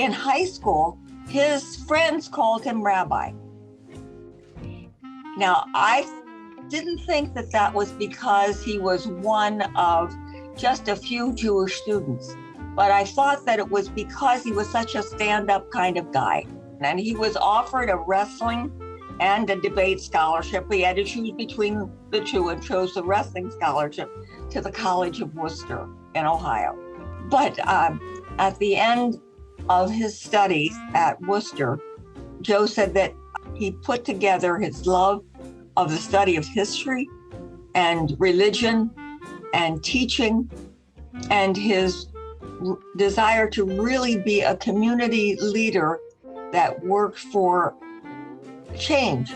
in high school, his friends called him Rabbi. Now, I didn't think that that was because he was one of just a few Jewish students, but I thought that it was because he was such a stand-up kind of guy. And he was offered a wrestling and a debate scholarship. He had to choose between the two and chose the wrestling scholarship to the College of Worcester in Ohio. But at the end of his studies at Worcester, Joe said that he put together his love of the study of history and religion and teaching and his desire to really be a community leader that worked for change,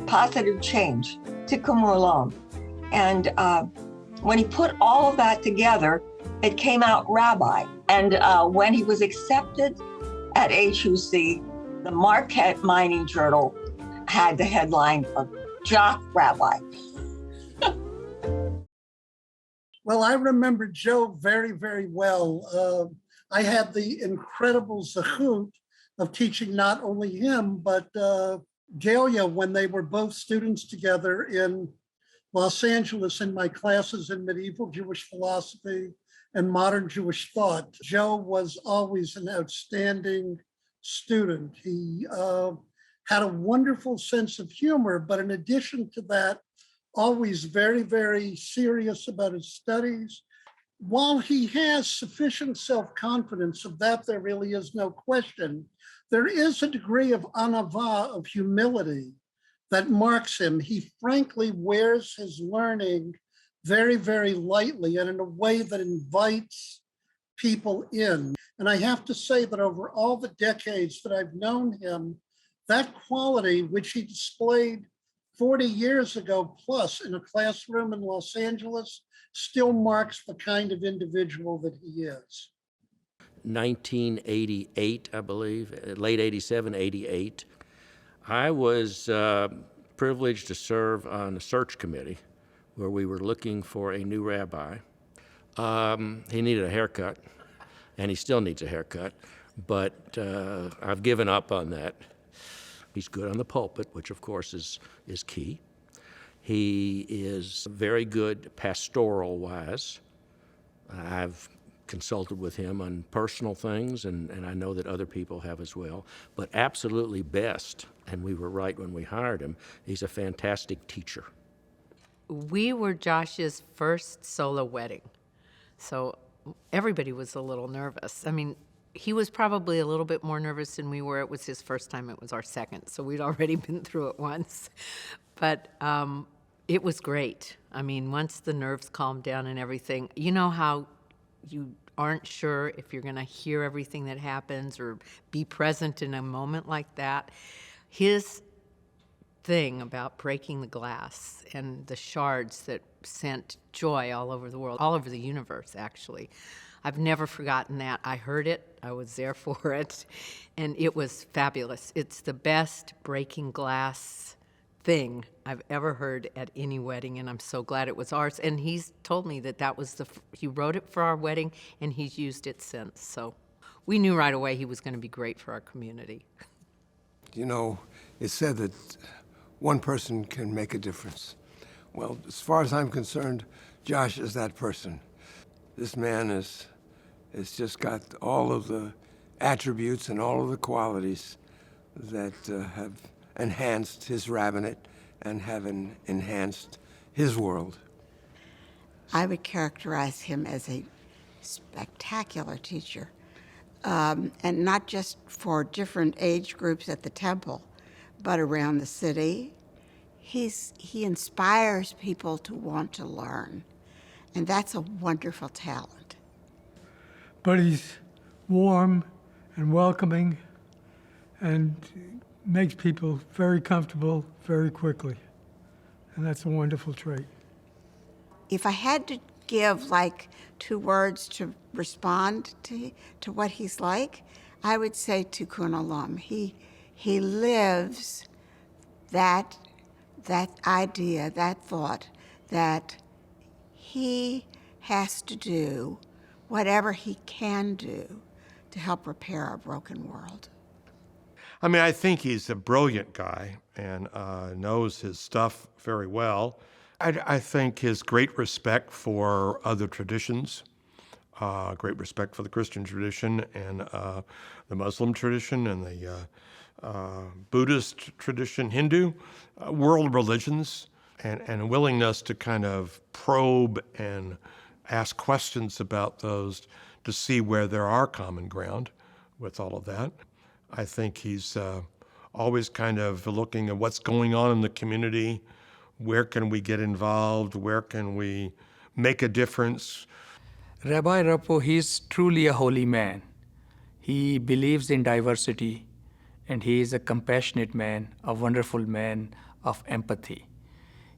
positive change, tikkun olam. And when he put all of that together, it came out Rabbi. And when he was accepted at HUC, the Marquette Mining Journal had the headline of Jock Rabbi. Well, I remember Joe very, very well. I had the incredible zechut of teaching not only him, but Delia when they were both students together in Los Angeles in my classes in medieval Jewish philosophy and modern Jewish thought. Joe was always an outstanding student. He had a wonderful sense of humor, but in addition to that, always very, very serious about his studies. While he has sufficient self-confidence, of that there really is no question, there is a degree of anava, of humility, that marks him. He frankly wears his learning very, very lightly and in a way that invites people in. And I have to say that over all the decades that I've known him, that quality, which he displayed 40 years ago plus in a classroom in Los Angeles, still marks the kind of individual that he is. 1988, I believe, late 87, 88. I was privileged to serve on a search committee where we were looking for a new rabbi. He needed a haircut, and he still needs a haircut, but I've given up on that. He's good on the pulpit, which of course is key. He is very good pastoral-wise. I've consulted with him on personal things, and I know that other people have as well. But absolutely best, and we were right when we hired him, he's a fantastic teacher. We were Josh's first solo wedding, so everybody was a little nervous. I mean, he was probably a little bit more nervous than we were. It was his first time. It was our second, so we'd already been through it once. But it was great. I mean, once the nerves calmed down and everything, you know how you aren't sure if you're going to hear everything that happens or be present in a moment like that. His thing about breaking the glass and the shards that sent joy all over the world, all over the universe, actually. I've never forgotten that. I heard it, I was there for it, and it was fabulous. It's the best breaking glass thing I've ever heard at any wedding, and I'm so glad it was ours. And he's told me that was he wrote it for our wedding, and he's used it since. So we knew right away he was going to be great for our community. You know, it's said that one person can make a difference. Well, as far as I'm concerned, Josh is that person. This man has just got all of the attributes and all of the qualities that have enhanced his rabbinate and have enhanced his world. I would characterize him as a spectacular teacher, and not just for different age groups at the temple, but around the city. He inspires people to want to learn, and that's a wonderful talent. But he's warm and welcoming and makes people very comfortable very quickly. And that's a wonderful trait. If I had to give like 2 words to respond to what he's like, I would say tikkun olam. He lives that idea, that thought, that he has to do whatever he can do to help repair our broken world. I mean, I think he's a brilliant guy and knows his stuff very well. I think his great respect for other traditions, great respect for the Christian tradition and the Muslim tradition and the Buddhist tradition, Hindu, world religions, and a willingness to kind of probe and ask questions about those to see where there are common ground with all of that. I think he's always kind of looking at what's going on in the community, where can we get involved, where can we make a difference. Rabbi Rapport, he's truly a holy man. He believes in diversity, and he is a compassionate man, a wonderful man of empathy.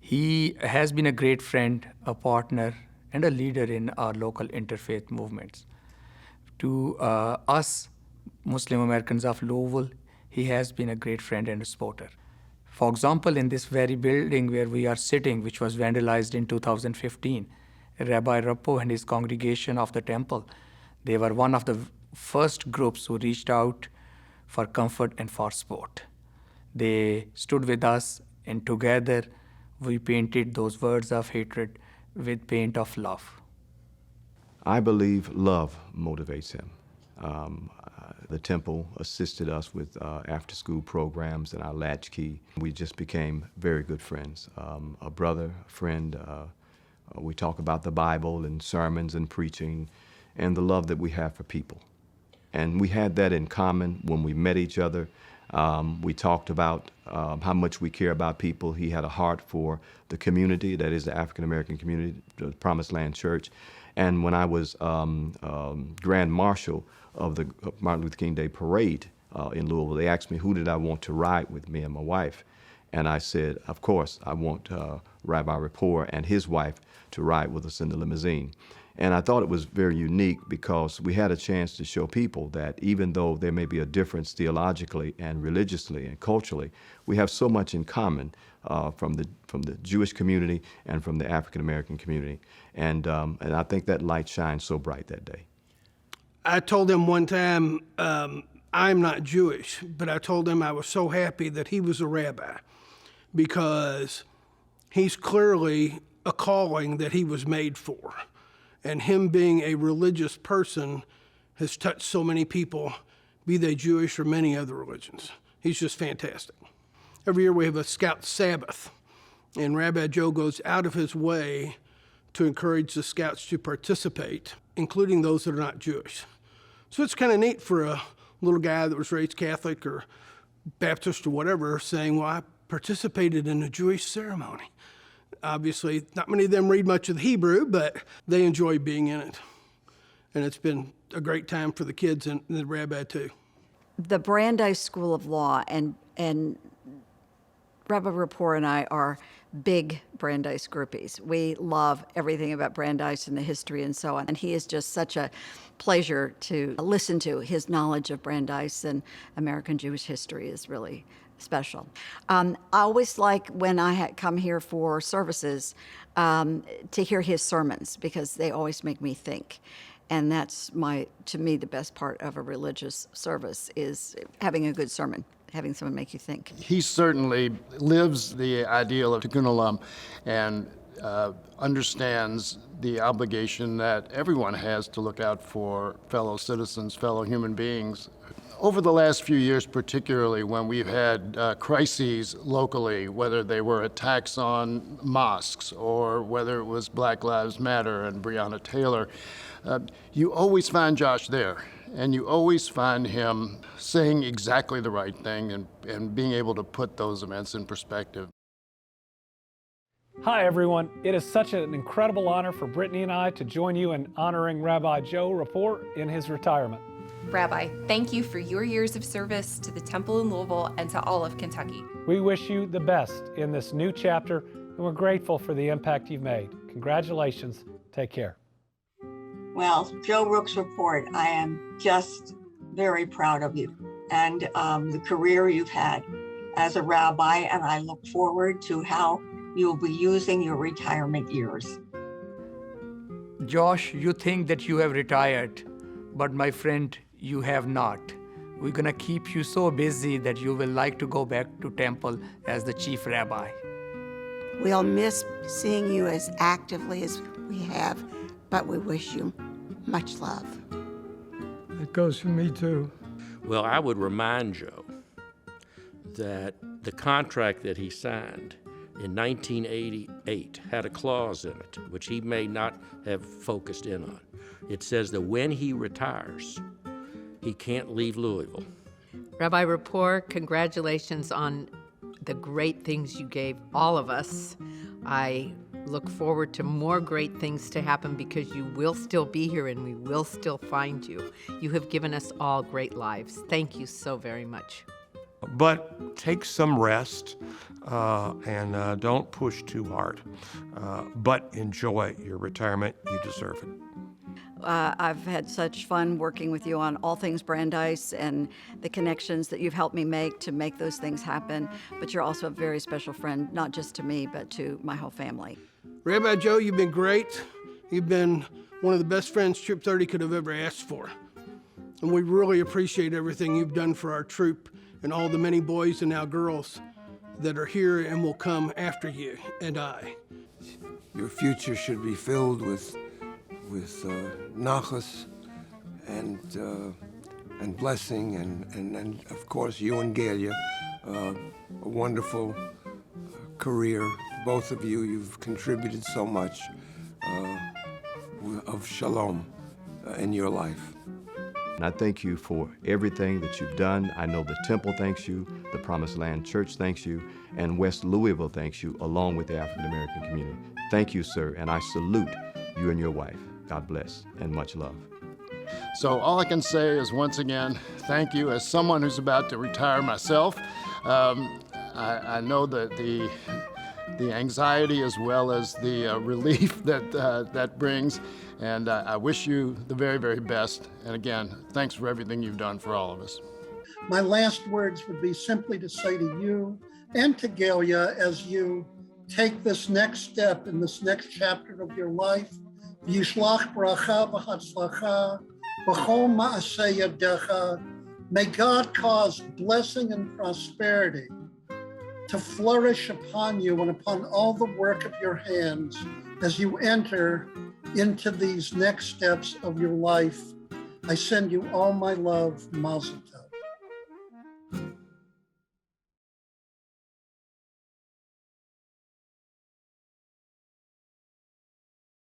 He has been a great friend, a partner, and a leader in our local interfaith movements. To us, Muslim Americans of Louisville, he has been a great friend and a supporter. For example, in this very building where we are sitting, which was vandalized in 2015, Rabbi Rapport and his congregation of the temple, they were one of the first groups who reached out for comfort and for support. They stood with us, and together we painted those words of hatred with paint of love. I believe love motivates him. The temple assisted us with after-school programs and our latchkey. We just became very good friends. A brother, a friend. We talk about the Bible and sermons and preaching and the love that we have for people. And we had that in common when we met each other. We talked about how much we care about people. He had a heart for the community, that is the African-American community, the Promised Land Church. And when I was Grand Marshal of the Martin Luther King Day Parade in Louisville, they asked me who did I want to ride with, me and my wife. And I said, of course, I want Rabbi Rapport and his wife to ride with us in the limousine. And I thought it was very unique because we had a chance to show people that even though there may be a difference theologically and religiously and culturally, we have so much in common from the Jewish community and from the African American community. And I think that light shined so bright that day. I told him one time, I'm not Jewish, but I told him I was so happy that he was a rabbi because he's clearly a calling that he was made for. And him being a religious person has touched so many people, be they Jewish or many other religions. He's just fantastic. Every year we have a Scout Sabbath, and Rabbi Joe goes out of his way to encourage the Scouts to participate, including those that are not Jewish. So it's kind of neat for a little guy that was raised Catholic or Baptist or whatever saying, well, I participated in a Jewish ceremony. Obviously, not many of them read much of the Hebrew, but they enjoy being in it. And it's been a great time for the kids and the rabbi, too. The Brandeis School of Law, and Rabbi Rapport and I are big Brandeis groupies. We love everything about Brandeis and the history and so on. And he is just such a pleasure to listen to. His knowledge of Brandeis and American Jewish history is really special. I always like when I come here for services to hear his sermons because they always make me think. And that's to me, the best part of a religious service is having a good sermon, having someone make you think. He certainly lives the ideal of Tikkun Olam and understands the obligation that everyone has to look out for fellow citizens, fellow human beings. Over the last few years, particularly when we've had crises locally, whether they were attacks on mosques or whether it was Black Lives Matter and Breonna Taylor, you always find Josh there, and you always find him saying exactly the right thing and being able to put those events in perspective. Hi, everyone. It is such an incredible honor for Brittany and I to join you in honoring Rabbi Joe Rapport in his retirement. Rabbi, thank you for your years of service to the Temple in Louisville and to all of Kentucky. We wish you the best in this new chapter, and we're grateful for the impact you've made. Congratulations. Take care. Well, Joe Rooks Rapport, I am just very proud of you and the career you've had as a rabbi, and I look forward to how you'll be using your retirement years. Josh, you think that you have retired, but my friend, you have not. We're going to keep you so busy that you will like to go back to temple as the chief rabbi. We'll miss seeing you as actively as we have, but we wish you much love. It goes for me too. Well, I would remind Joe that the contract that he signed in 1988 had a clause in it, which he may not have focused in on. It says that when he retires, he can't leave Louisville. Rabbi Rapport, congratulations on the great things you gave all of us. I look forward to more great things to happen because you will still be here and we will still find you. You have given us all great lives. Thank you so very much. But take some rest and don't push too hard. But enjoy your retirement. You deserve it. I've had such fun working with you on all things Brandeis and the connections that you've helped me make to make those things happen. But you're also a very special friend, not just to me, but to my whole family. Rabbi Joe, you've been great. You've been one of the best friends Troop 30 could have ever asked for. And we really appreciate everything you've done for our troop and all the many boys and now girls that are here and will come after you and I. Your future should be filled with nachas and blessing and of course you and Galia, a wonderful career. Both of you, you've contributed so much of shalom in your life. And I thank you for everything that you've done. I know the temple thanks you, the Promised Land Church thanks you, and West Louisville thanks you, along with the African American community. Thank you, sir, and I salute you and your wife. God bless, and much love. So all I can say is, once again, thank you. As someone who's about to retire myself, I know that the anxiety as well as the relief that brings, and I wish you the very, very best. And again, thanks for everything you've done for all of us. My last words would be simply to say to you and to Galia, as you take this next step in this next chapter of your life, Yishlach bracha v'hatzlacha b'chol ma'aseh yadecha. May God cause blessing and prosperity to flourish upon you and upon all the work of your hands as you enter into these next steps of your life. I send you all my love, Mazel Tov.